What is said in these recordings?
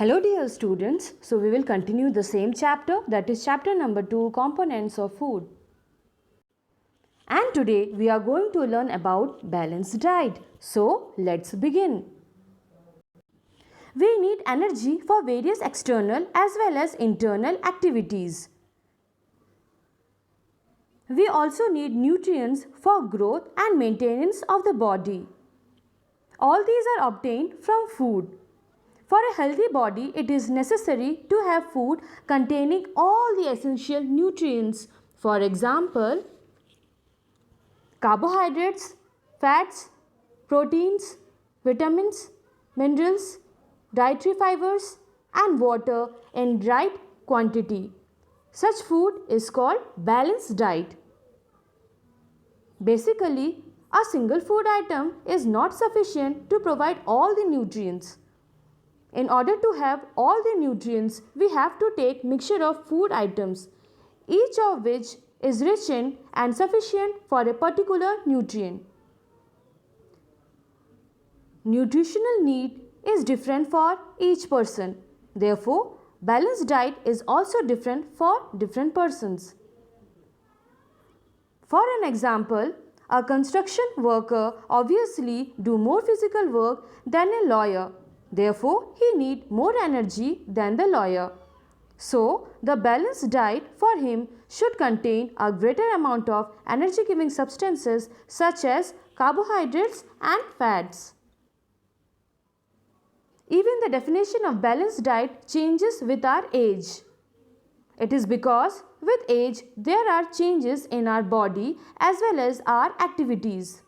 Hello dear students, so we will continue the same chapter, that is chapter number 2, components of food. And today we are going to learn about balanced diet. So let's begin. We need energy for various external as well as internal activities. We also need nutrients for growth and maintenance of the body. All these are obtained from food. For a healthy body, it is necessary to have food containing all the essential nutrients. For example, carbohydrates, fats, proteins, vitamins, minerals, dietary fibers and water in right quantity. Such food is called balanced diet. Basically, a single food item is not sufficient to provide all the nutrients. In order to have all the nutrients, we have to take mixture of food items, each of which is rich in and sufficient for a particular nutrient. Nutritional need is different for each person. Therefore, balanced diet is also different for different persons. For an example, a construction worker obviously do more physical work than a lawyer. Therefore, he need more energy than the lawyer. So, the balanced diet for him should contain a greater amount of energy-giving substances such as carbohydrates and fats. Even the definition of balanced diet changes with our age. It is because with age there are changes in our body as well as our activities.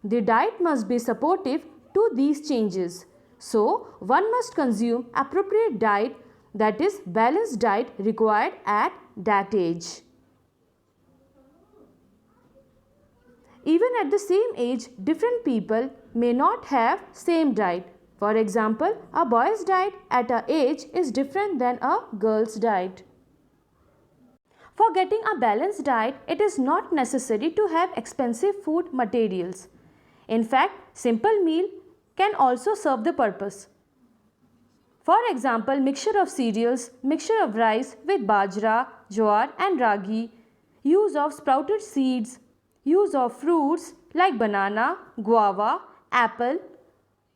The diet must be supportive to these changes. So, one must consume appropriate diet, that is balanced diet required at that age. Even at the same age, different people may not have same diet. For example, a boy's diet at a age is different than a girl's diet. For getting a balanced diet, it is not necessary to have expensive food materials. In fact, simple meal can also serve the purpose. For example, mixture of cereals, mixture of rice with bajra, jowar and ragi, use of sprouted seeds, use of fruits like banana, guava, apple,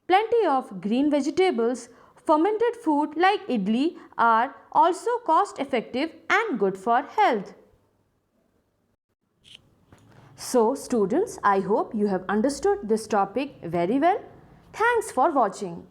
plenty of green vegetables, fermented food like idli are also cost effective and good for health. So students, I hope you have understood this topic very well. Thanks for watching.